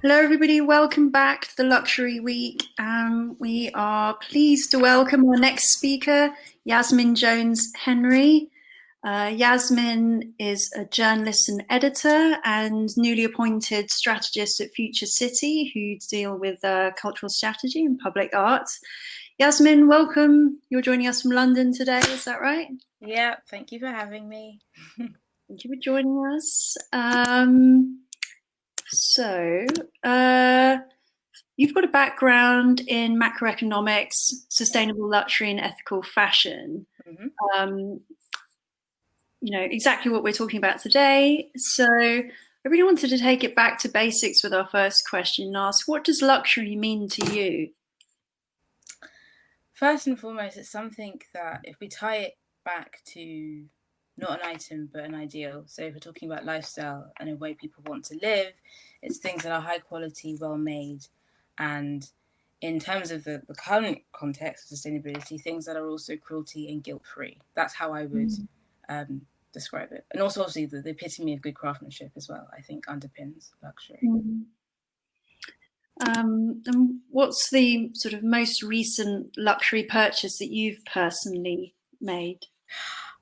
Hello, everybody. Welcome back to the Luxury Week. We are pleased to welcome our next speaker, Yasmin Jones-Henry. Yasmin is a journalist and editor and newly appointed strategist at Future City, who deal with cultural strategy and public arts. Yasmin, welcome. You're joining us from London today, is that right? Yeah, thank you for having me. Thank you for joining us. You've got a background in macroeconomics, sustainable luxury, and ethical fashion. Um, exactly what we're talking about today. So I really wanted to take it back to basics with our first question and ask, what does luxury mean to you? First and foremost, it's something that if we tie it back to not an item, but an ideal. So if we're talking about lifestyle and a way people want to live, it's things that are high quality, well made. And in terms of the current context of sustainability, things that are also cruelty and guilt free. That's how I would describe it. And also, obviously, the epitome of good craftsmanship as well, I think, underpins luxury. And what's the sort of most recent luxury purchase that you've personally made?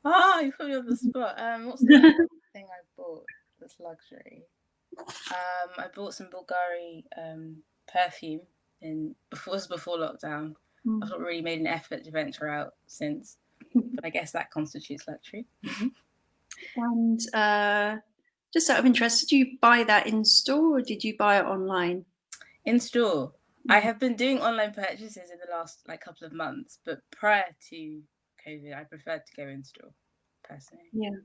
You put me on the spot. What's the thing I bought that's luxury? I bought some Bulgari perfume before lockdown. I've not really made an effort to venture out since, but I guess that constitutes luxury. And just out of interest, did you buy that in store or did you buy it online? In store. I have been doing online purchases in the last couple of months, but prior to COVID, I preferred to go in store personally. Yeah.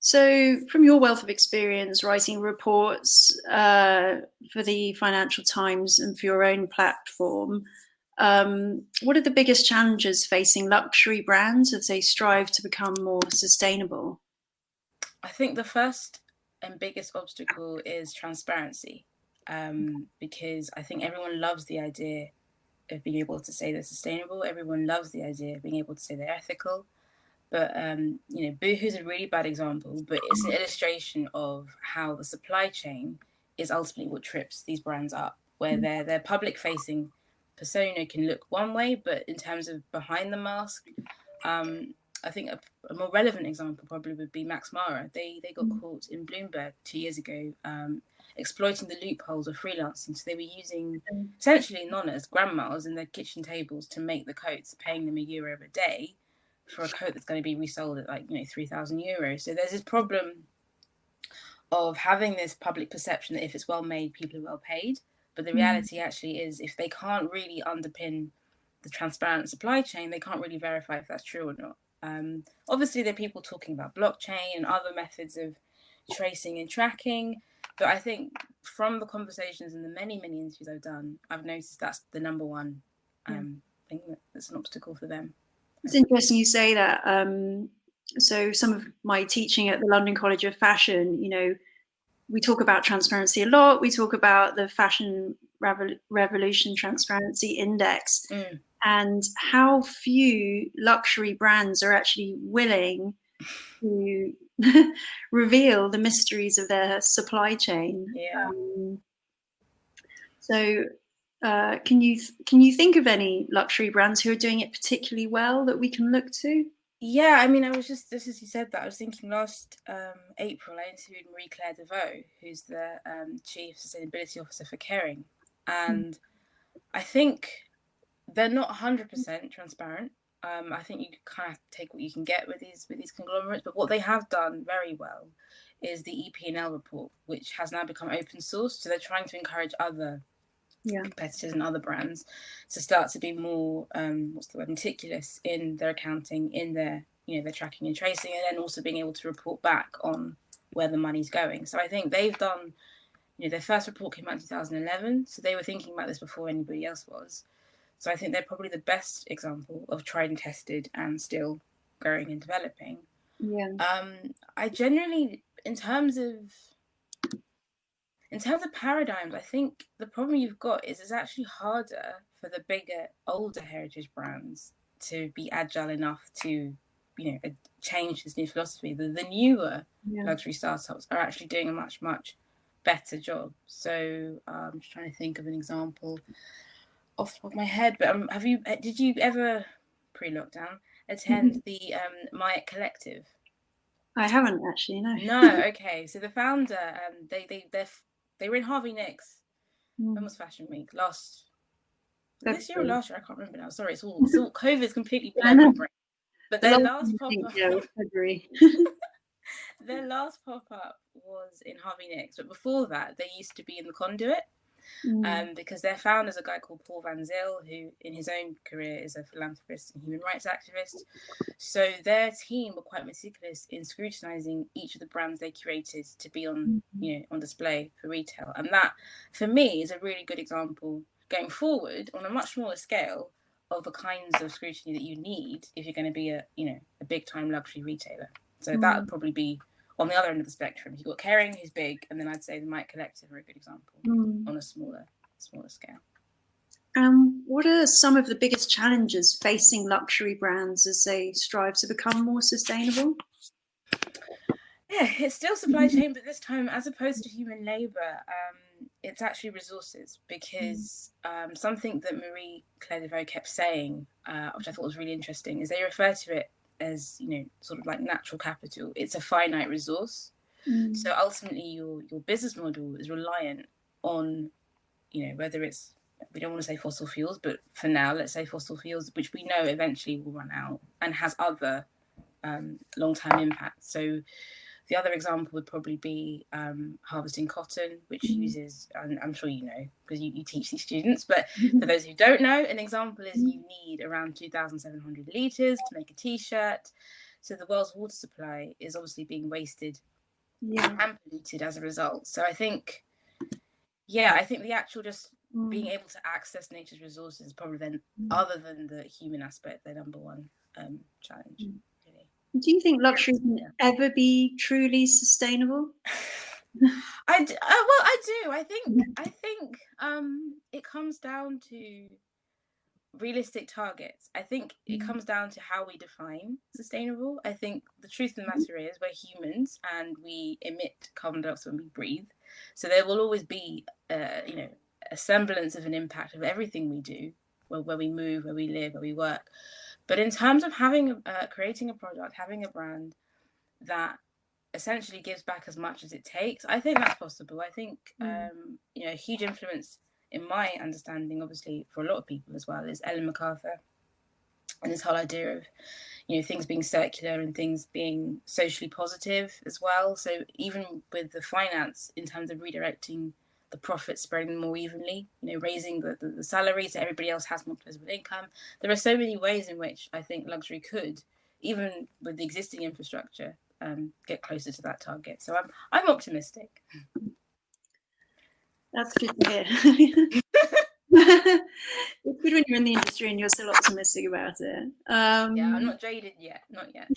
So from your wealth of experience writing reports for the Financial Times and for your own platform, what are the biggest challenges facing luxury brands as they strive to become more sustainable? I think the first and biggest obstacle is transparency, because I think everyone loves the idea of being able to say they're sustainable. Everyone loves the idea of being able to say they're ethical. But Boohoo's a really bad example, but it's an illustration of how the supply chain is ultimately what trips these brands up, where their public-facing persona can look one way, but in terms of behind the mask, I think a more relevant example probably would be Max Mara. They got caught in Bloomberg 2 years ago, exploiting the loopholes of freelancing. So they were using essentially nonas, grandmas, in their kitchen tables to make the coats, paying them €1 a day for a coat that's going to be resold at €3,000. So there's this problem of having this public perception that if it's well made, people are well paid. But the reality actually is, if they can't really underpin the transparent supply chain, they can't really verify if that's true or not. Obviously, there are people talking about blockchain and other methods of tracing and tracking. But I think from the conversations and the many interviews I've done, I've noticed that's the number one thing that's an obstacle for them. It's interesting you say that. So some of my teaching at the London College of Fashion, we talk about transparency a lot. We talk about the Fashion Revolution Transparency Index and how few luxury brands are actually willing to reveal the mysteries of their supply chain. Yeah. Can you think of any luxury brands who are doing it particularly well that we can look to? Yeah, I mean, I was just as you said that, I was thinking last April I interviewed Marie-Claire Deveau, who's the Chief Sustainability Officer for Kering, and I think they're not 100% transparent. I think you kind of take what you can get with these conglomerates, but what they have done very well is the EP&L report, which has now become open source. So they're trying to encourage other competitors and other brands to start to be more meticulous in their accounting, in their their tracking and tracing, and then also being able to report back on where the money's going. So I think they've done, their first report came out in 2011, so they were thinking about this before anybody else was. So I think they're probably the best example of tried and tested and still growing and developing. I generally, in terms of paradigms, I think the problem you've got is it's actually harder for the bigger, older heritage brands to be agile enough to changed this new philosophy. The newer luxury startups are actually doing a much better job. So I'm just trying to think of an example off the top of my head. But did you ever pre-lockdown attend the Maya Collective? I haven't actually, no. No, okay. So the founder, they were in Harvey Nicks. When was Fashion Week? This year or last year? I can't remember now. Sorry, it's all COVID's completely blurred my brain. But their last pop-up, February. Their last pop-up was in Harvey Nicks, but before that, they used to be in the Conduit. Because their founder is a guy called Paul Van Zyl, who in his own career is a philanthropist and human rights activist. So their team were quite meticulous in scrutinizing each of the brands they curated to be on display for retail. And that, for me, is a really good example going forward on a much smaller scale of the kinds of scrutiny that you need if you're going to be a big time luxury retailer. So that would probably be on the other end of the spectrum. You've got Kering, who's big, and then I'd say the Mike Collective are a good example on a smaller scale. What are some of the biggest challenges facing luxury brands as they strive to become more sustainable? Yeah, it's still supply chain, but this time, as opposed to human labor, it's actually resources. Because something that Marie Claire Devaux kept saying, which I thought was really interesting, is they refer to it as sort of like natural capital. It's a finite resource. So ultimately your business model is reliant on whether it's, we don't want to say fossil fuels, but for now let's say fossil fuels, which we know eventually will run out and has other long-term impacts. So the other example would probably be harvesting cotton, which uses, and I'm sure you know because you teach these students, but for those who don't know, an example is you need around 2,700 litres to make a t-shirt. So the world's water supply is obviously being wasted and polluted as a result. So I think the actual just being able to access nature's resources is probably then, other than the human aspect, their number one challenge. Do you think luxury can ever be truly sustainable? I do. I think it comes down to realistic targets. I think it comes down to how we define sustainable. I think the truth of the matter is we're humans and we emit carbon dioxide when we breathe. So there will always be a semblance of an impact of everything we do, where we move, where we live, where we work. But in terms of creating a product, having a brand that essentially gives back as much as it takes, I think that's possible. I think a huge influence in my understanding, obviously for a lot of people as well, is Ellen MacArthur and this whole idea of things being circular and things being socially positive as well. So even with the finance, in terms of redirecting the profits, spreading them more evenly, raising the salaries so everybody else has more disposable income. There are so many ways in which I think luxury could, even with the existing infrastructure, get closer to that target. So I'm optimistic. That's good to hear. It's good when you're in the industry and you're still optimistic about it. I'm not jaded yet, not yet.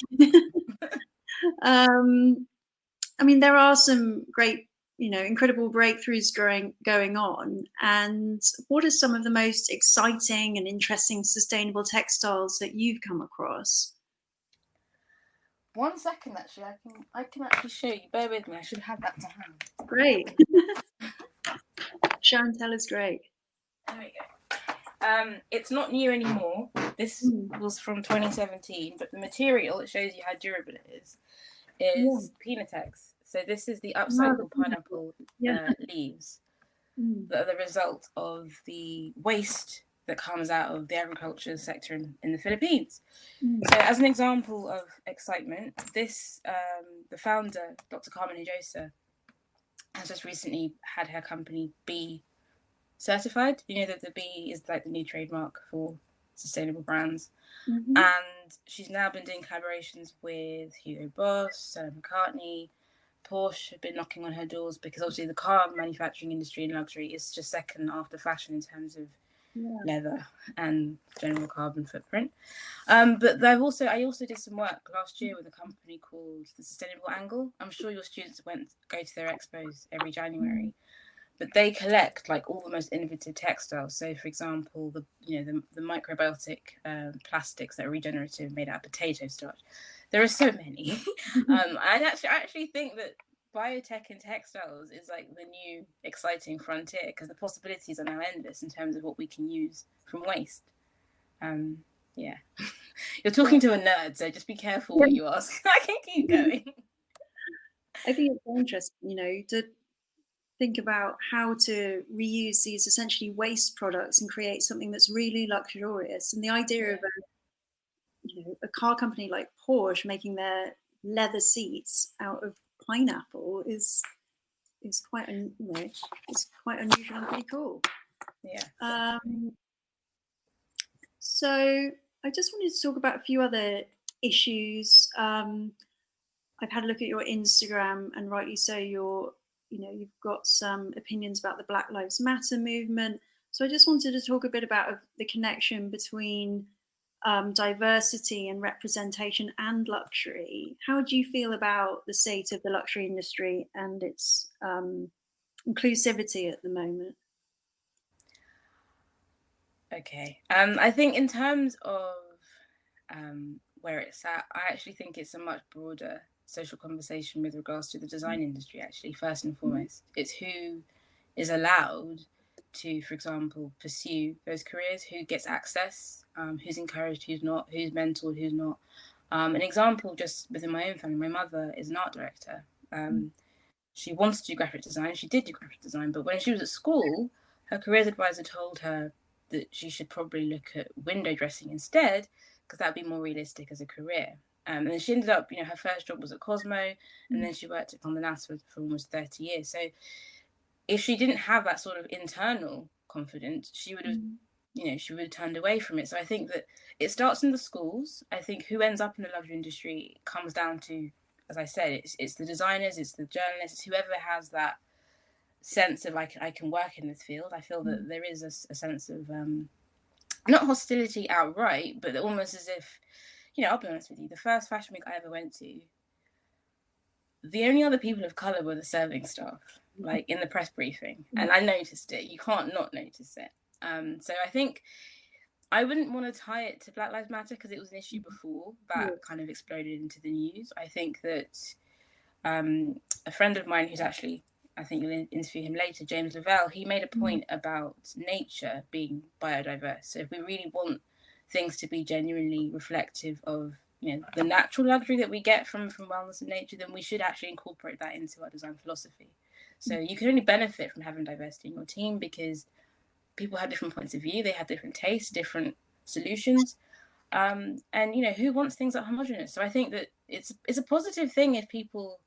I mean, there are some great, incredible breakthroughs going on. And what are some of the most exciting and interesting sustainable textiles that you've come across? 1 second, actually, I can actually show you. Bear with me. I should have that to hand. Great. Show and tell is great. There we go. It's not new anymore. This was from 2017, but the material, it shows you how durable it is Pinatex. So this is the upcycled pineapple leaves that are the result of the waste that comes out of the agriculture sector in the Philippines. So as an example of excitement, this the founder, Dr. Carmen Hinojosa, has just recently had her company B certified. You know that the B is like the new trademark for sustainable brands. And she's now been doing collaborations with Hugo Boss, Stella McCartney, Porsche have been knocking on her doors, because obviously the car manufacturing industry in luxury is just second after fashion in terms of leather and general carbon footprint. But I also did some work last year with a company called the Sustainable Angle. I'm sure your students go to their expos every January. but they collect like all the most innovative textiles. So, for example, the microbiotic plastics that are regenerative, made out of potato starch. There are so many. I actually think that biotech and textiles is like the new exciting frontier, because the possibilities are now endless in terms of what we can use from waste. Yeah. You're talking to a nerd, so just be careful what you ask. I can keep going. I think it's interesting, to think about how to reuse these essentially waste products and create something that's really luxurious. And the idea of a car company like Porsche making their leather seats out of pineapple is quite it's quite unusual and pretty cool. Yeah. So I just wanted to talk about a few other issues. I've had a look at your Instagram, and rightly so, you've got some opinions about the Black Lives Matter movement. So I just wanted to talk a bit about the connection between diversity and representation and luxury. How do you feel about the state of the luxury industry and its inclusivity at the moment? Okay. I think in terms of where it's at, I actually think it's a much broader social conversation with regards to the design industry, actually, first and foremost. It's who is allowed to, for example, pursue those careers, who gets access, who's encouraged, who's not, who's mentored, who's not. An example just within my own family, my mother is an art director. She wanted to do graphic design. She did do graphic design, but when she was at school, her careers advisor told her that she should probably look at window dressing instead, because that'd be more realistic as a career. And then she ended up, her first job was at Cosmo, and then she worked at Condé Nast for almost 30 years. So if she didn't have that sort of internal confidence, she would have, she would have turned away from it. So I think that it starts in the schools. I think who ends up in the luxury industry comes down to, as I said, it's the designers, it's the journalists, it's whoever has that sense of I can work in this field. I feel that there is a sense of not hostility outright, but almost as if, I'll be honest with you, the first fashion week I ever went to, the only other people of colour were the serving staff, like in the press briefing. And I noticed it. You can't not notice it. So I think I wouldn't want to tie it to Black Lives Matter, because it was an issue before that kind of exploded into the news. I think that a friend of mine who's actually, I think you'll interview him later, James Lavelle, he made a point about nature being biodiverse. So if we really want things to be genuinely reflective of the natural luxury that we get from wellness and nature, then we should actually incorporate that into our design philosophy. So you can only benefit from having diversity in your team, because people have different points of view, they have different tastes, different solutions, and who wants things that are homogenous? So I think that it's a positive thing if people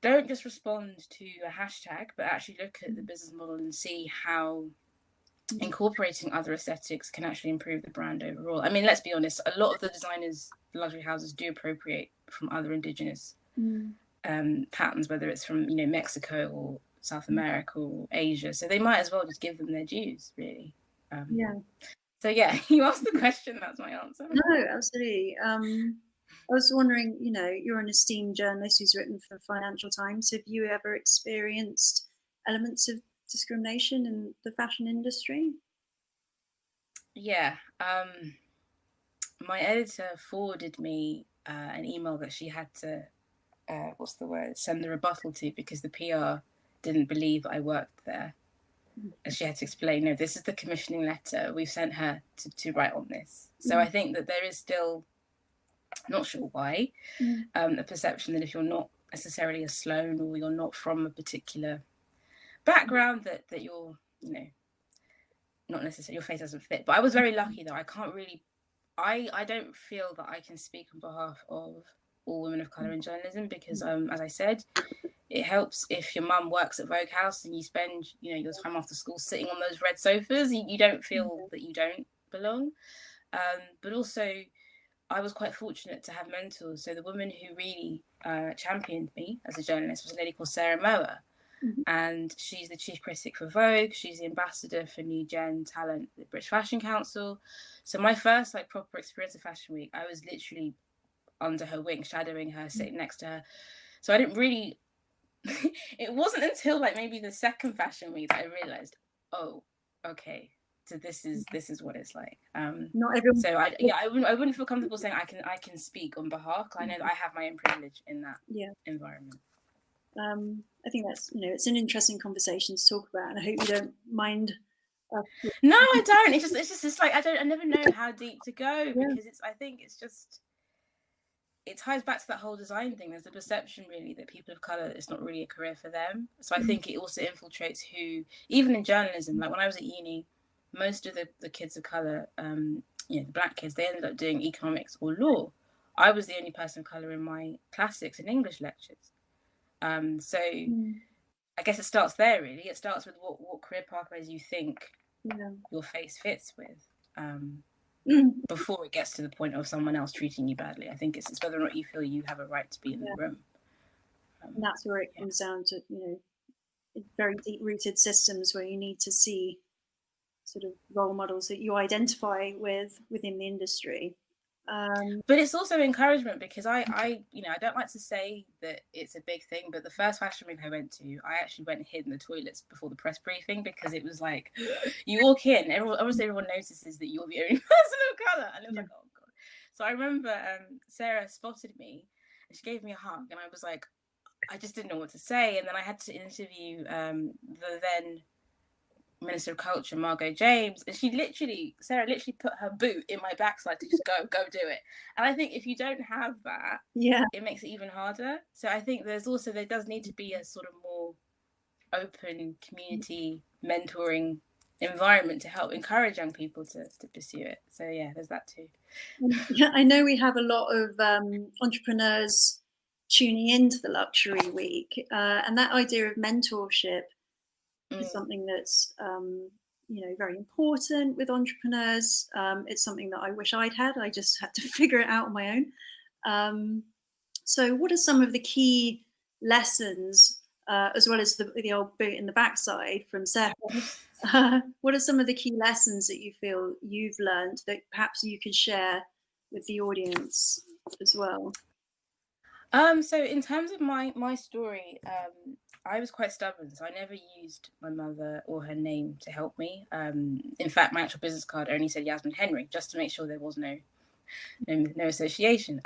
don't just respond to a hashtag, but actually look at the business model and see how incorporating other aesthetics can actually improve the brand overall. I mean, let's be honest, a lot of the designers, the luxury houses, do appropriate from other indigenous patterns, whether it's from Mexico or South America or Asia. So they might as well just give them their dues, really. So yeah, you asked the question, that's my answer. No, absolutely. I was wondering, you're an esteemed journalist who's written for Financial Times. Have you ever experienced elements of discrimination in the fashion industry? Yeah. My editor forwarded me an email that she had to, send a rebuttal to, because the PR didn't believe I worked there. And she had to explain, no, this is the commissioning letter. We've sent her to write on this. So I think that there is still, not sure why, a perception that if you're not necessarily a Sloan, or you're not from a particular background, that you're, not necessarily, your face doesn't fit. But I was very lucky, though. I can't really, I don't feel that I can speak on behalf of all women of colour in journalism, because, as I said, it helps if your mum works at Vogue House and you spend, your time after school sitting on those red sofas. You don't feel that you don't belong. But also, I was quite fortunate to have mentors. So the woman who really championed me as a journalist was a lady called Sarah Mower. And she's the chief critic for Vogue. She's the ambassador for New Gen Talent at the British Fashion Council. So my first proper experience of Fashion Week, I was literally under her wing, shadowing her, sitting next to her. So I didn't really it wasn't until like maybe the second fashion week that I realized, oh, okay, so this is what it's like. Not everyone. So I wouldn't feel comfortable saying I can speak on behalf, because I know that I have my own privilege in that environment. I think that's, it's an interesting conversation to talk about, and I hope you don't mind. No, I don't. It's like I never know how deep to go, because I think it's just, it ties back to that whole design thing. There's a perception really that people of color, it's not really a career for them. So I think it also infiltrates who, even in journalism, like when I was at uni, most of the kids of color, the black kids, they ended up doing economics or law. I was the only person of color in my classics and English lectures. So I guess it starts there really. It starts with what career pathways you think your face fits with. Before it gets to the point of someone else treating you badly. I think it's whether or not you feel you have a right to be in the room. And that's where it comes down to, very deep-rooted systems where you need to see sort of role models that you identify with within the industry. But it's also encouragement, because I don't like to say that it's a big thing, but the first fashion week I went to, I actually went and hid in the toilets before the press briefing, because it was like, you walk in, obviously everyone notices that you're the only person of colour, and it was like, oh god. So I remember Sarah spotted me and she gave me a hug, and I was like, I just didn't know what to say, and then I had to interview the then Minister of Culture, Margot James, and Sarah literally put her boot in my backside to just go do it. And I think if you don't have that, it makes it even harder. So I think there does need to be a sort of more open community mentoring environment to help encourage young people to pursue it. So yeah, there's that too. I know we have a lot of entrepreneurs tuning into the luxury week, and that idea of mentorship is something that's very important with entrepreneurs. It's something that I wish I'd had. I just had to figure it out on my own. So what are some of the key lessons, as well as the old boot in the backside from Sarah? What are some of the key lessons that you feel you've learned that perhaps you could share with the audience as well? So in terms of my story, I was quite stubborn, so I never used my mother or her name to help me. In fact, my actual business card only said Yasmin Henry, just to make sure there was no association,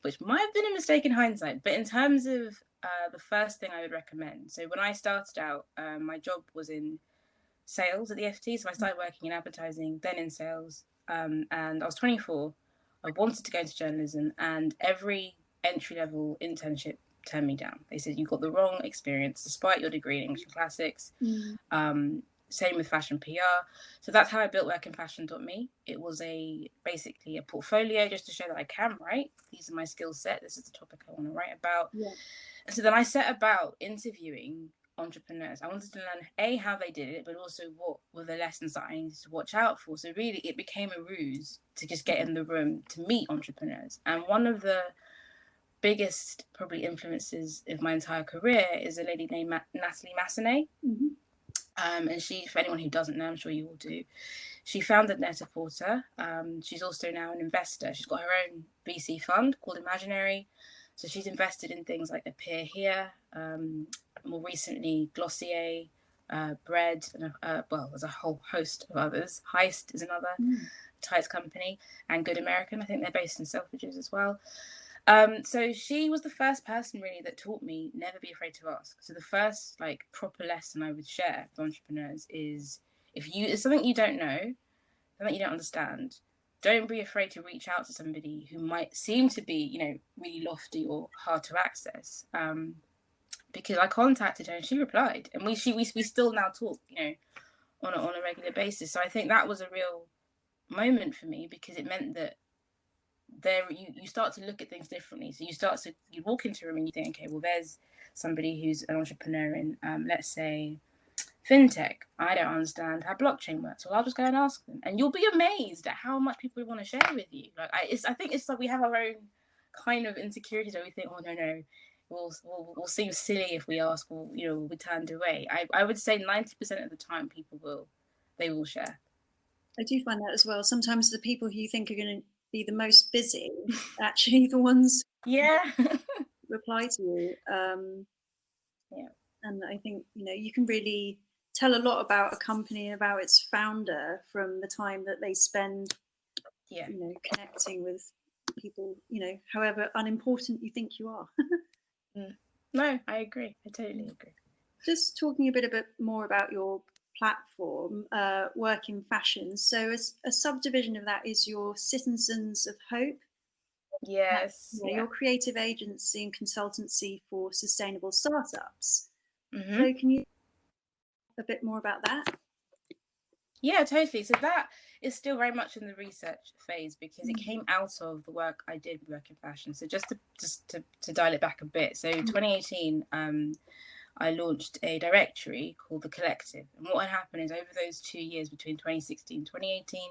which might have been a mistake in hindsight. But in terms of the first thing I would recommend, so when I started out, my job was in sales at the FT, so I started working in advertising, then in sales, and I was 24. I wanted to go into journalism, and every entry-level internship turned me down. They said, you've got the wrong experience despite your degree in English and classics. Same with fashion PR. So that's how I built workinfashion.me. It was basically a portfolio just to show that I can write. These are my skill set. This is the topic I want to write about. And so then I set about interviewing entrepreneurs. I wanted to learn how they did it, but also what were the lessons that I needed to watch out for. So really it became a ruse to just get in the room to meet entrepreneurs. And one of the biggest probably influences of my entire career is a lady named Natalie Massenet. And she, for anyone who doesn't know, I'm sure you all do, she founded Net-a-Porter. She's also now an investor. She's got her own VC fund called Imaginary. So she's invested in things like Appear Here, more recently Glossier, Bread, and there's a whole host of others. Heist is another tights company, and Good American. I think they're based in Selfridges as well. So she was the first person really that taught me never be afraid to ask. So the first proper lesson I would share with entrepreneurs is, if it's something you don't know, something you don't understand, don't be afraid to reach out to somebody who might seem to be, really lofty or hard to access. Because I contacted her and she replied, and we still now talk, on a regular basis. So I think that was a real moment for me, because it meant that you start to look at things differently. So you walk into a room and you think, okay, well, there's somebody who's an entrepreneur in, let's say, fintech. I don't understand how blockchain works. Well, I'll just go and ask them, and you'll be amazed at how much people want to share with you. I think it's like we have our own kind of insecurities where we think, oh no, we'll seem silly if we ask, or we'll be turned away. I would say 90% of the time people will share. I do find that as well. Sometimes the people who you think are going to be the most busy actually the ones reply to you. Yeah. And I think, you can really tell a lot about a company and about its founder from the time that they spend, connecting with people, however unimportant you think you are. No, I agree. I totally agree. Just talking a bit more about your platform, Work in Fashion. So a subdivision of that is your Citizens of Hope. Yes. Your creative agency and consultancy for sustainable startups. Mm-hmm. So can you a bit more about that? Yeah, totally. So that is still very much in the research phase because it came out of the work I did Work in Fashion. So just to dial it back a bit. So 2018, I launched a directory called The Collective. And what had happened is over those 2 years between 2016 and 2018,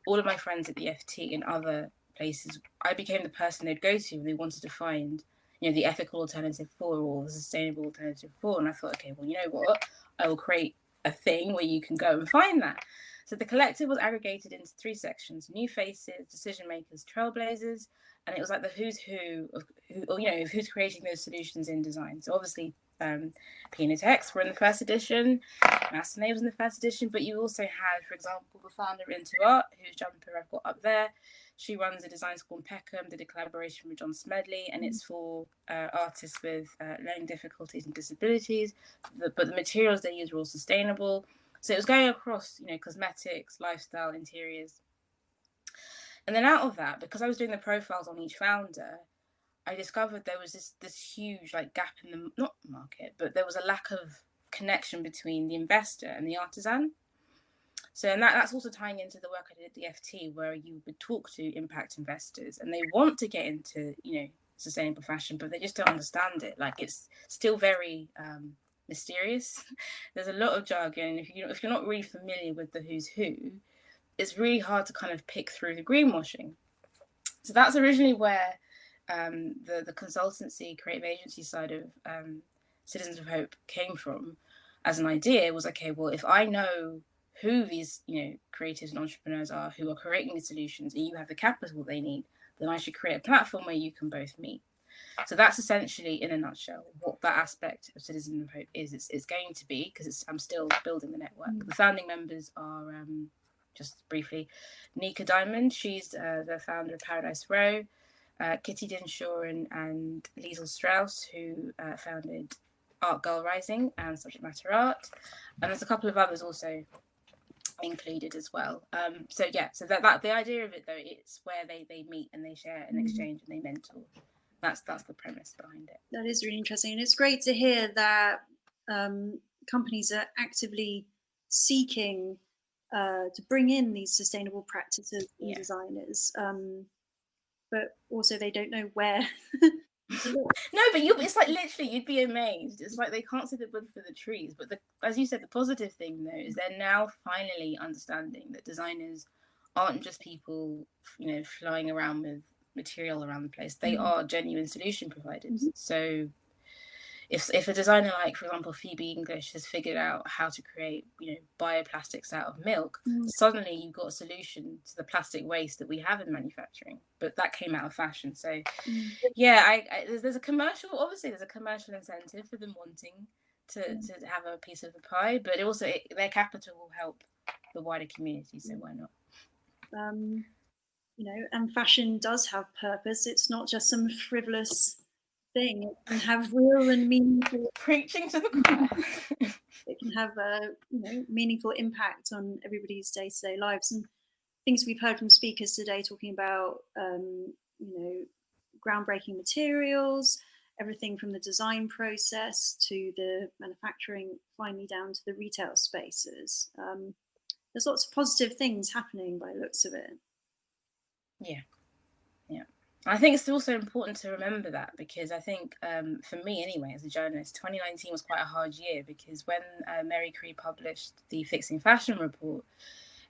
all of my friends at the FT and other places, I became the person they'd go to when they wanted to find, the ethical alternative for or the sustainable alternative for. And I thought, okay, well, you know what? I will create a thing where you can go and find that. So the collective was aggregated into 3 sections: new faces, decision makers, trailblazers, and it was like the who's who of who's creating those solutions in design. So obviously Pinatex were in the first edition, Massenet was in the first edition, but you also had, for example, the founder of Into Art, whose jumper I've got up there. She runs a design school in Peckham, did a collaboration with John Smedley, and it's for artists with learning difficulties and disabilities. But the materials they use were all sustainable. So it was going across, cosmetics, lifestyle, interiors. And then out of that, because I was doing the profiles on each founder, I discovered there was this huge gap in the not market, but there was a lack of connection between the investor and the artisan. So, and that's also tying into the work I did at the FT, where you would talk to impact investors, and they want to get into sustainable fashion, but they just don't understand it. It's still very mysterious. There's a lot of jargon. If you're not really familiar with the who's who, it's really hard to kind of pick through the greenwashing. So that's originally where the consultancy, creative agency side of Citizens of Hope came from. As an idea, was okay. Well, if I know who these creatives and entrepreneurs are who are creating these solutions, and you have the capital they need, then I should create a platform where you can both meet. So that's essentially, in a nutshell, what that aspect of Citizens of Hope is. It's going to be, because I'm still building the network. The founding members are, just briefly, Nika Diamond. She's the founder of Paradise Row. Kitty Dinshaw and Liesl Strauss, who founded Art Girl Rising and Subject Matter Art. And there's a couple of others also included as well. So that the idea of it, though, it's where they meet and they share and exchange and they mentor. That's the premise behind it. That is really interesting, and it's great to hear that companies are actively seeking to bring in these sustainable practices and designers, but also they don't know where. No, but it's literally you'd be amazed. It's like they can't see the wood for the trees. But as you said, the positive thing though is they're now finally understanding that designers aren't just people, flying around with material around the place. They are genuine solution providers. So if a designer like, for example, Phoebe English has figured out how to create, bioplastics out of milk, suddenly you've got a solution to the plastic waste that we have in manufacturing. But that came out of fashion. So, there's a commercial, obviously there's a commercial incentive for them wanting to have a piece of the pie, but also their capital will help the wider community. So why not? And fashion does have purpose. It's not just some frivolous thing. It can have real and meaningful preaching to the choir. It can have a meaningful impact on everybody's day-to-day lives. And things we've heard from speakers today talking about groundbreaking materials, everything from the design process to the manufacturing, finally down to the retail spaces. There's lots of positive things happening by the looks of it. Yeah. I think it's also important to remember that, because I think, for me anyway, as a journalist, 2019 was quite a hard year, because when Mary Cree published the Fixing Fashion report,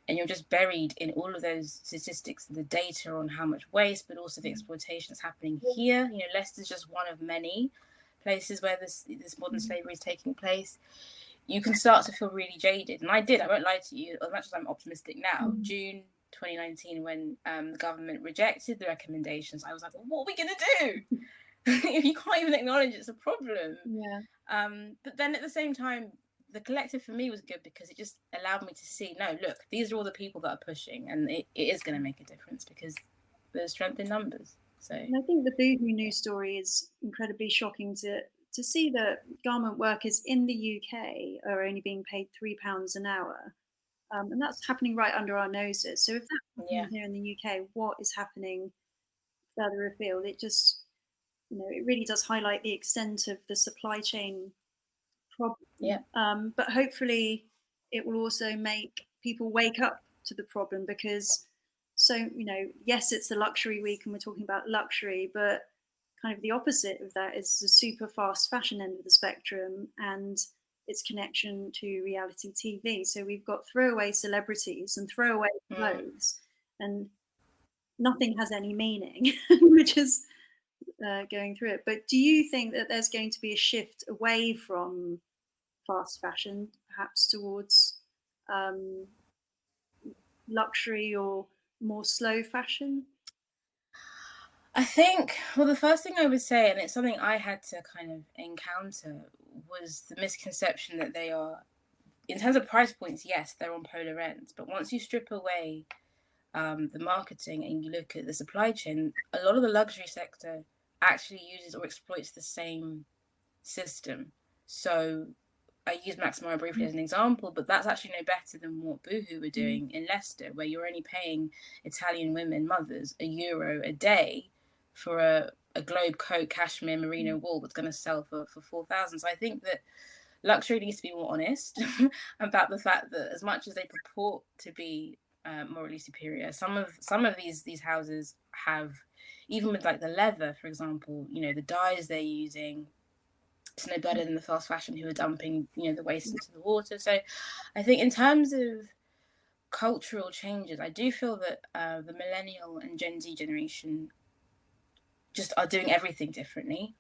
and you're just buried in all of those statistics, the data on how much waste, but also the exploitation that's happening here. Leicester's just one of many places where this modern slavery is taking place. You can start to feel really jaded. And I won't lie to you, as much as I'm optimistic now, June 2019, when the government rejected the recommendations, I was like, well, what are we going to do? if you can't even acknowledge it's a problem. Yeah. But then at the same time, the collective for me was good because it just allowed me to see, no, look, these are all the people that are pushing, and it is going to make a difference because there's strength in numbers. So And I think the Boohoo news story is incredibly shocking to see that garment workers in the UK are only being paid £3 an hour. And that's happening right under our noses. So if that's yeah, happening here in the UK, what is happening further afield? It just, it really does highlight the extent of the supply chain problem. yeah, But hopefully it will also make people wake up to the problem because yes, it's a luxury week and we're talking about luxury, but kind of the opposite of that is the super fast fashion end of the spectrum and its connection to reality TV. So we've got throwaway celebrities and throwaway clothes, and nothing has any meaning, which is going through it. But do you think that there's going to be a shift away from fast fashion, perhaps towards um, luxury or more slow fashion? I think, well, the first thing I would say, and it's something I had to kind of encounter, was the misconception that they are, in terms of price points, yes, they're on polar ends. But once you strip away the marketing and you look at the supply chain, a lot of the luxury sector actually uses or exploits the same system. So I use Maximo briefly as an example, but that's actually no better than what Boohoo were doing in Leicester, where you're only paying Italian women, mothers, €1 a day for a Globe coat cashmere merino wool that's going to sell for 4,000. So I think that luxury needs to be more honest about the fact that as much as they purport to be morally superior, some of these houses have, even with like the leather, for example, the dyes they're using, it's no better than the fast fashion who are dumping, the waste into the water. So I think in terms of cultural changes, I do feel that the millennial and Gen Z generation just are doing everything differently.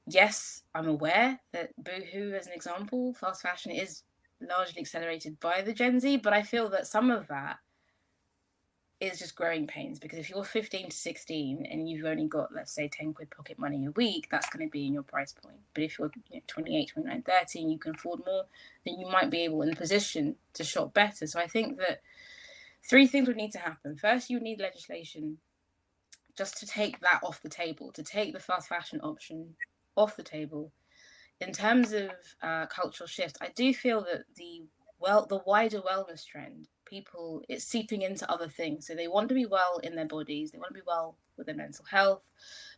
Yes, I'm aware that Boohoo, as an example, fast fashion is largely accelerated by the Gen Z, but I feel that some of that is just growing pains, because if you're 15 to 16 and you've only got, let's say, 10 quid pocket money a week, that's going to be in your price point. But if you're 28, 29, 30 and you can afford more, then you might be able in a position to shop better. So I think that three things would need to happen. First, you need legislation just to take that off the table, to take the fast fashion option off the table. In terms of cultural shift, I do feel that the wider wellness trend, people, it's seeping into other things. So they want to be well in their bodies, they want to be well with their mental health,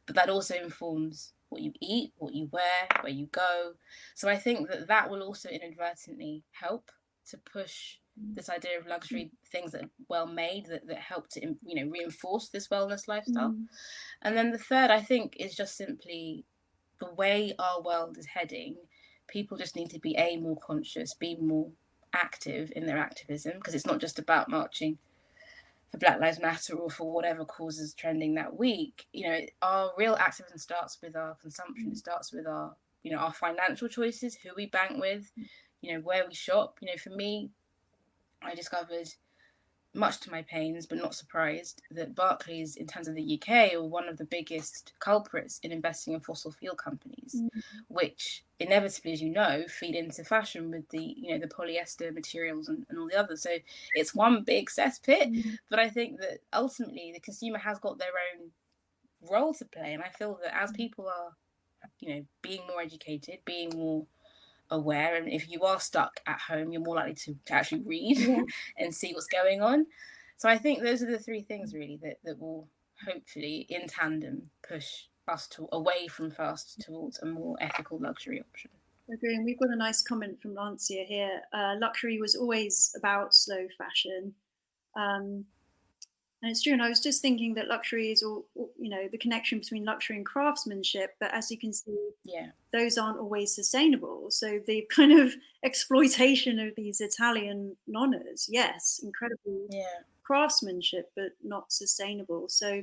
but that also informs what you eat, what you wear, where you go. So I think that will also inadvertently help to push this idea of luxury, things that are well made, that help to reinforce this wellness lifestyle. And then the third, I think, is just simply the way our world is heading. People just need to be more conscious, be more active in their activism, because it's not just about marching for Black Lives Matter or for whatever cause is trending that week. Our real activism starts with our consumption. It starts with our financial choices, who we bank with, where we shop. For me, I discovered, much to my pains, but not surprised, that Barclays, in terms of the UK, are one of the biggest culprits in investing in fossil fuel companies, which inevitably, as you know, feed into fashion with the polyester materials and all the others. So it's one big cesspit. But I think that ultimately the consumer has got their own role to play, and I feel that as people are, being more educated, being more aware, and if you are stuck at home, you're more likely to actually read and see what's going on. So I think those are the three things really that will hopefully in tandem push us away from fast towards a more ethical luxury option. I agree. And we've got a nice comment from Lancia here. Luxury was always about slow fashion. And it's true. And I was just thinking that luxury is all, the connection between luxury and craftsmanship. But as you can see, those aren't always sustainable. So the kind of exploitation of these Italian nonnas, yes, incredible craftsmanship, but not sustainable. So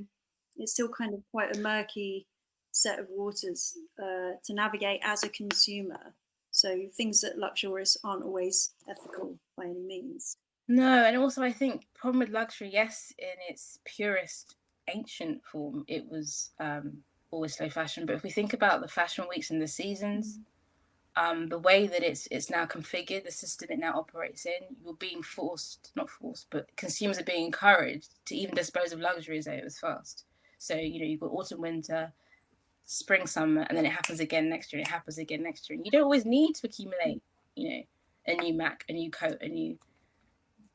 it's still kind of quite a murky set of waters to navigate as a consumer. So things that luxurious aren't always ethical by any means. No, and also I think the problem with luxury, yes, in its purest ancient form, it was always slow fashion, but if we think about the fashion weeks and the seasons, the way that it's now configured, the system it now operates in, you're being not forced, but consumers are being encouraged to even dispose of luxuries as fast. So, you've got autumn, winter, spring, summer, and then it happens again next year, and it happens again next year. And you don't always need to accumulate, a new Mac, a new coat, a new.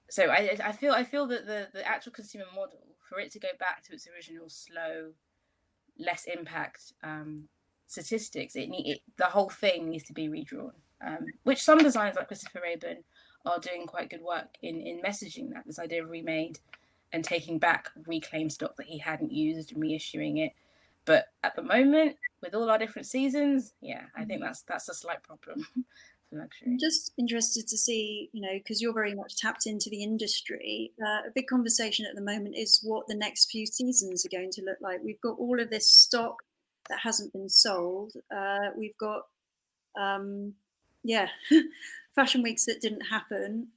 So I feel that the actual consumer model, for it to go back to its original slow, less impact statistics, the whole thing needs to be redrawn. Which some designers like Christopher Rabin are doing quite good work in messaging that, this idea of remade and taking back reclaimed stock that he hadn't used and reissuing it. But at the moment, with all our different seasons, I think that's a slight problem for luxury. I'm just interested to see, because you're very much tapped into the industry. A big conversation at the moment is what the next few seasons are going to look like. We've got all of this stock that hasn't been sold. We've got, fashion weeks that didn't happen.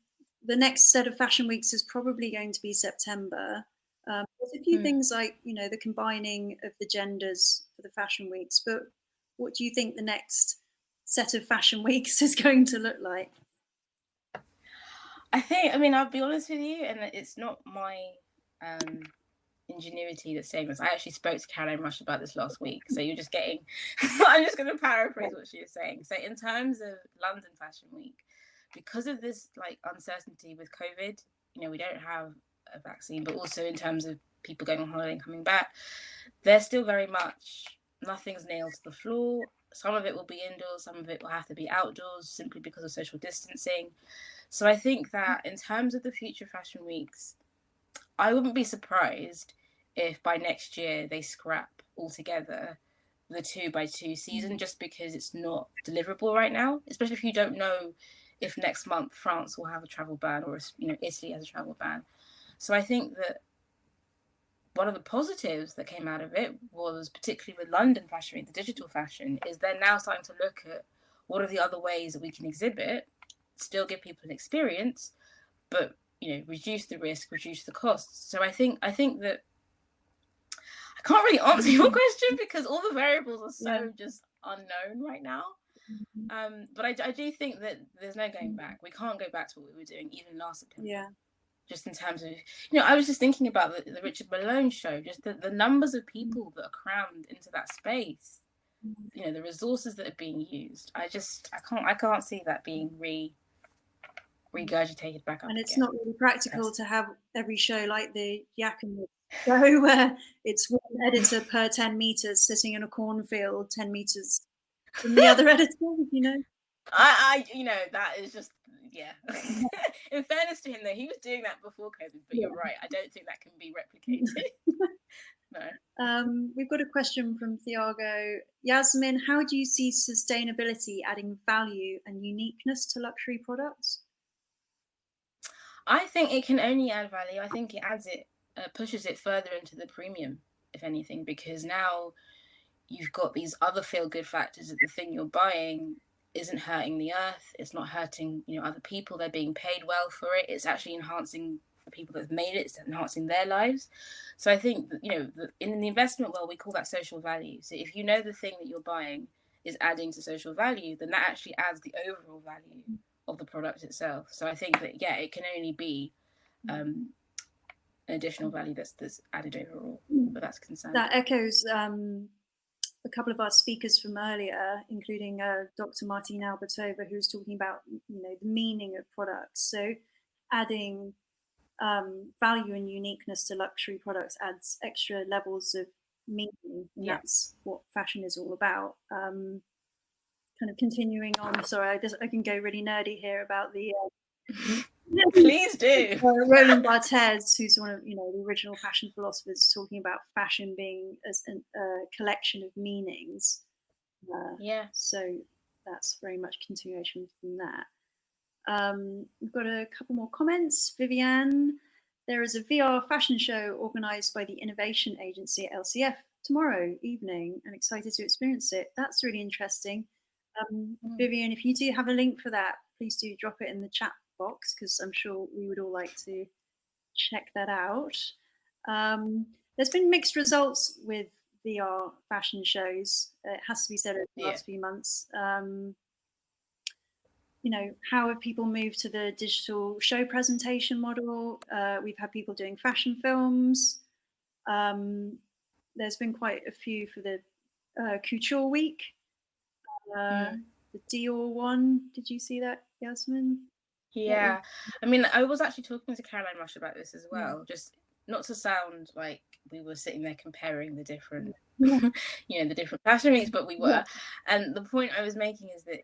The next set of fashion weeks is probably going to be September. There's a few things like, the combining of the genders for the fashion weeks, but what do you think the next set of fashion weeks is going to look like? I'll be honest with you, and it's not my ingenuity that's saying this. I actually spoke to Caroline Rush about this last week, so you're just getting I'm just going to paraphrase what she was saying. So in terms of London Fashion Week, because of this uncertainty with COVID, we don't have a vaccine, but also in terms of people going on holiday and coming back, they're still very much, nothing's nailed to the floor. Some of it will be indoors, some of it will have to be outdoors simply because of social distancing. So I think that in terms of the future fashion weeks, I wouldn't be surprised if by next year they scrap altogether the 2x2 season, just because it's not deliverable right now, especially if you don't know if next month France will have a travel ban or Italy has a travel ban. So I think that one of the positives that came out of it was, particularly with London Fashion Week, the digital fashion, is they're now starting to look at what are the other ways that we can exhibit, still give people an experience, but reduce the risk, reduce the costs. So I think that I can't really answer your question because all the variables are so just unknown right now. But I do think that there's no going back. We can't go back to what we were doing even last September. Yeah. Just in terms of, I was just thinking about the Richard Malone show, just the numbers of people that are crammed into that space, the resources that are being used. I can't see that being regurgitated back up. And it's again. not really practical to have every show like the Yasmin show where it's one editor per 10 meters sitting in a cornfield 10 meters from the other editor, that is just, in fairness to him though, he was doing that before COVID, but you're right, I don't think that can be replicated. No. We've got a question from Thiago. Yasmin, how do you see sustainability adding value and uniqueness to luxury products? I think it can only add value. I think it pushes it further into the premium, if anything, because now you've got these other feel-good factors that the thing you're buying isn't hurting the earth, it's not hurting other people, they're being paid well for it, it's actually enhancing the people that have made it, it's enhancing their lives. So I think in the investment world we call that social value. So if the thing that you're buying is adding to social value, then that actually adds the overall value of the product itself. So I think that it can only be an additional value that's added overall, but that's concerned. That echoes a couple of our speakers from earlier, including Dr. Martina Albertova, who was talking about the meaning of products. So adding value and uniqueness to luxury products adds extra levels of meaning, and that's what fashion is all about. Kind of continuing on, sorry, I can go really nerdy here about the please do. Roland Barthes, who's one of the original fashion philosophers, talking about fashion being a collection of meanings. So that's very much continuation from that. We've got a couple more comments. Viviane, there is a VR fashion show organised by the Innovation Agency at LCF tomorrow evening, and excited to experience it. That's really interesting. Viviane, if you do have a link for that, please do drop it in the chat box, because I'm sure we would all like to check that out. There's been mixed results with VR fashion shows. It has to be said over the last few months. You know, how have people moved to the digital show presentation model? We've had people doing fashion films. There's been quite a few for the Couture Week. The Dior one. Did you see that, Yasmin? Yeah, I mean, I was actually talking to Caroline Rush about this as well. Just not to sound like we were sitting there comparing the different, you know, the different fashion weeks, but we were. And the point I was making is that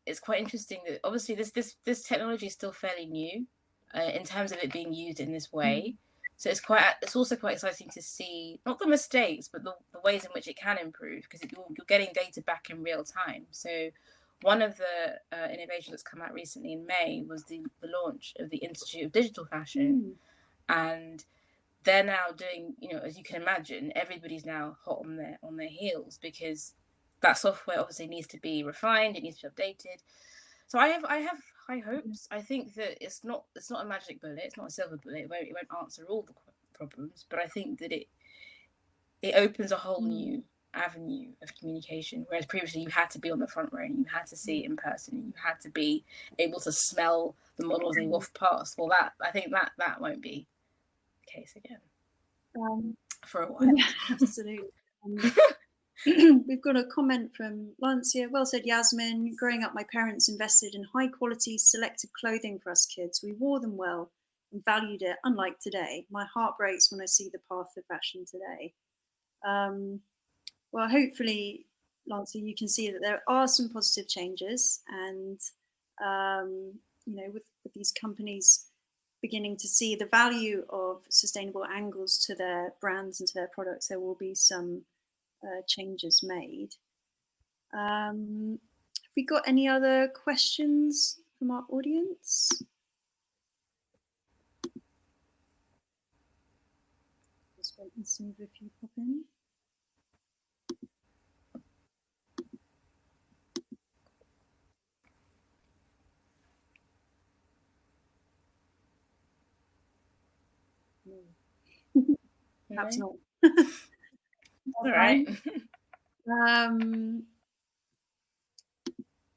it's quite interesting that obviously this technology is still fairly new in terms of it being used in this way. So it's also quite exciting to see not the mistakes, but the ways in which it can improve, because you're getting data back in real time. So one of the innovations that's come out recently in May was the launch of the Institute of Digital Fashion, and they're now doing, you know, as you can imagine, everybody's now hot on their heels, because that software obviously needs to be refined, it needs to be updated. So I have high hopes. I think that it's not a magic bullet, it's not a silver bullet. It won't answer all the problems, but I think that it opens a whole new avenue of communication, whereas previously you had to be on the front row and you had to see it in person and you had to be able to smell the models they waft past. Well, I think that won't be the case again for a while. Yeah, absolutely. We've got a comment from Lance here. Well said, Yasmin. Growing up, my parents invested in high quality selected clothing for us kids. We wore them well and valued it, unlike today. My heart breaks when I see the path of fashion today. Well, hopefully, Lance, you can see that there are some positive changes, and you know, with these companies beginning to see the value of sustainable angles to their brands and to their products, there will be some changes made. Have we got any other questions from our audience? Just wait and see if you pop in. No. Perhaps not. All right. Let's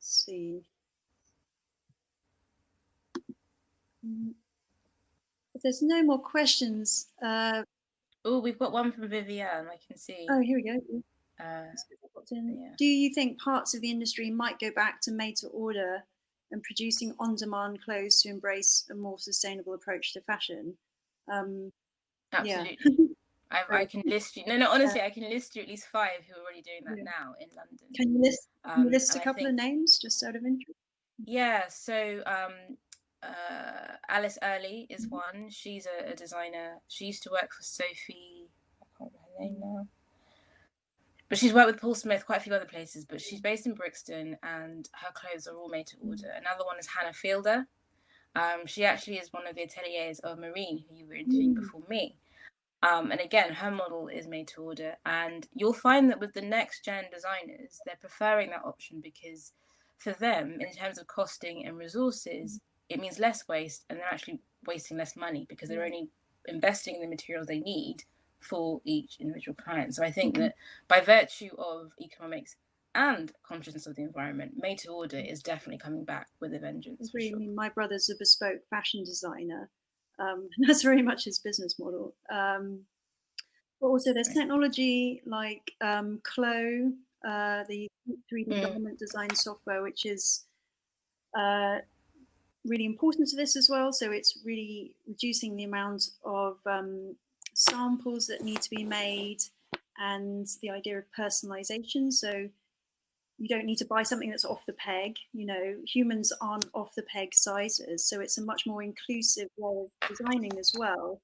see. If there's no more questions. Oh, we've got one from Viviane, I can see. Oh, here we go. Do you think parts of the industry might go back to made to order and producing on-demand clothes to embrace a more sustainable approach to fashion? Absolutely. Yeah. I can list you. No, honestly, I can list you at least 5 who are already doing that now in London. Can you list a couple of names, just out of interest? Yeah, so Alice Early is one. She's a designer. She used to work for Sophie. I can't remember her name now. But she's worked with Paul Smith, quite a few other places, but she's based in Brixton and her clothes are all made to order. Another one is Hannah Fielder. She actually is one of the ateliers of Marine, who you were interviewing before me. And again, her model is made to order. And you'll find that with the next gen designers, they're preferring that option because for them, in terms of costing and resources, it means less waste, and they're actually wasting less money because they're only investing in the materials they need for each individual client. So I think that by virtue of economics and consciousness of the environment, made to order is definitely coming back with a vengeance. For sure. I mean, my brother's a bespoke fashion designer. That's very much his business model. But also there's technology like Clo, the 3D garment design software, which is really important to this as well. So it's really reducing the amount of samples that need to be made, and the idea of personalization. So you don't need to buy something that's off the peg. You know, humans aren't off the peg sizes, so it's a much more inclusive way of designing as well.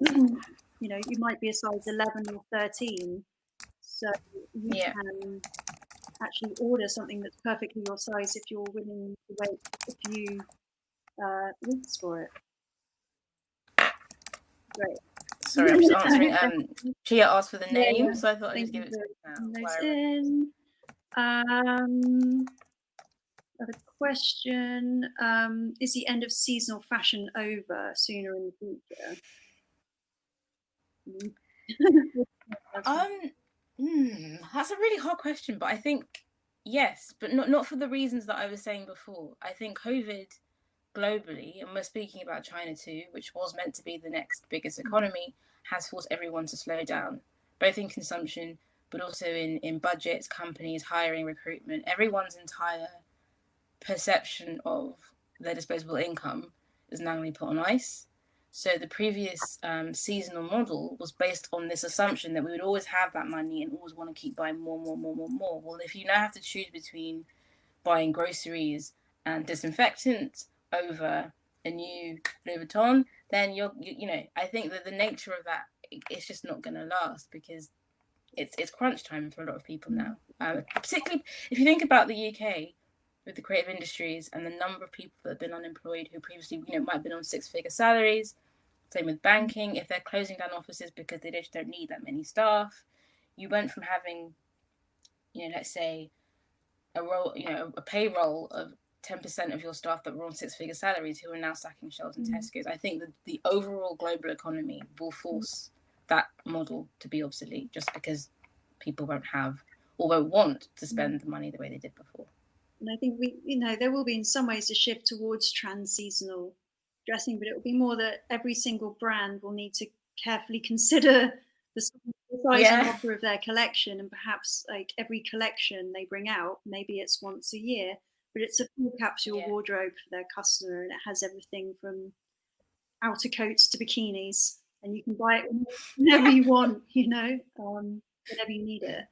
You know, you might be a size 11 or 13, so you can actually order something that's perfectly your size if you're willing to wait a few weeks for it. Great. Sorry, I'm just answering. Chia asked for the name, so I thought I'd just give it to you now. Another question. Is the end of seasonal fashion over sooner in the future? That's a really hard question, but I think yes, but not for the reasons that I was saying before. I think COVID globally, and we're speaking about China too, which was meant to be the next biggest economy, has forced everyone to slow down, both in consumption, but also in budgets, companies, hiring, recruitment. Everyone's entire perception of their disposable income is now being put on ice. So the previous seasonal model was based on this assumption that we would always have that money and always want to keep buying more, more, more, more, more. Well, if you now have to choose between buying groceries and disinfectant over a new Louis Vuitton, then I think that the nature of that, it's just not going to last, because it's crunch time for a lot of people now. Particularly if you think about the UK with the creative industries and the number of people that have been unemployed who previously, might have been on six-figure salaries. Same with banking. If they're closing down offices because they just don't need that many staff, you went from having, let's say a payroll of 10% of your staff that were on six-figure salaries who are now stacking shelves in Tesco's. I think that the overall global economy will force that model to be obsolete, just because people won't have or won't want to spend the money the way they did before. And I think there will be in some ways a shift towards trans-seasonal dressing, but it will be more that every single brand will need to carefully consider the size and offer of their collection, and perhaps like every collection they bring out, maybe it's once a year, but it's a full capsule wardrobe for their customer, and it has everything from outer coats to bikinis, and you can buy it whenever you want, whenever you need it.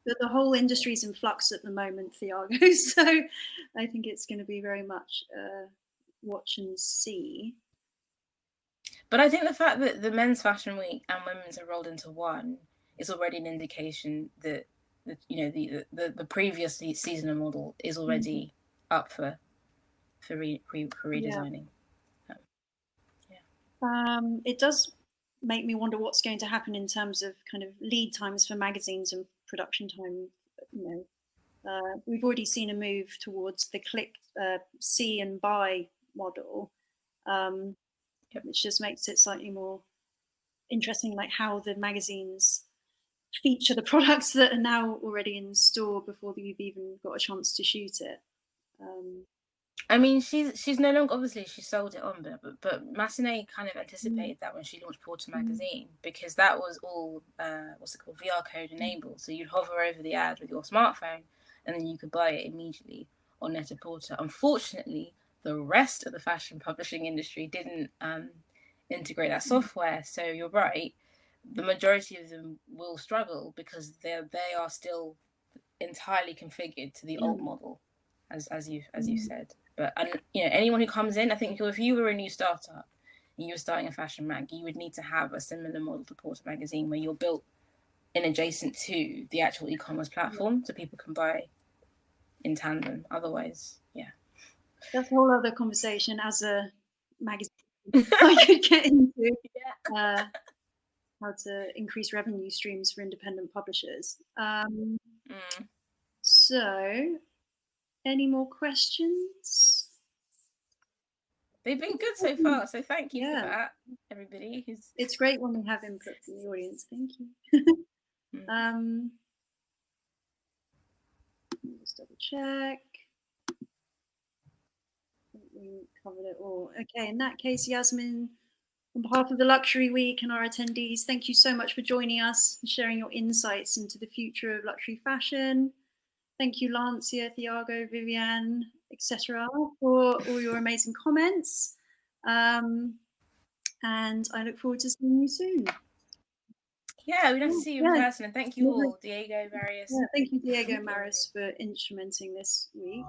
But the whole industry's in flux at the moment, Thiago. So I think it's going to be very much watch and see. But I think the fact that the men's fashion week and women's are rolled into one is already an indication that the previous seasonal model is already up for redesigning. It does make me wonder what's going to happen in terms of kind of lead times for magazines and production time. We've already seen a move towards the click, see and buy model, which just makes it slightly more interesting, like how the magazines feature the products that are now already in store before you've even got a chance to shoot it. I mean, she's no longer, obviously she sold it on, but Massenet kind of anticipated that when she launched Porter magazine, because that was all what's it called, VR code enabled. So you'd hover over the ad with your smartphone, and then you could buy it immediately on Net-a-Porter. Unfortunately, the rest of the fashion publishing industry didn't integrate that software. So you're right, the majority of them will struggle because they are still entirely configured to the old model, as you said. But anyone who comes in, I think if you were a new startup and you were starting a fashion mag, you would need to have a similar model to Porter magazine where you're built in adjacent to the actual e-commerce platform, so people can buy in tandem. Otherwise, that's a whole other conversation as a magazine I could get into. How to increase revenue streams for independent publishers. So, any more questions? They've been good so far, so thank you for that, everybody. It's great when we have input from the audience. Thank you. Just double check. We covered it all. Okay, in that case, Yasmin, on behalf of the Luxury Week and our attendees, thank you so much for joining us and sharing your insights into the future of luxury fashion. Thank you, Lancia, Thiago, Viviane, etc., for all your amazing comments. And I look forward to seeing you soon. Yeah, we'd love to see you in person. And thank you all, Diego, Marius. Thank you, Diego and Marius, for instrumenting this week.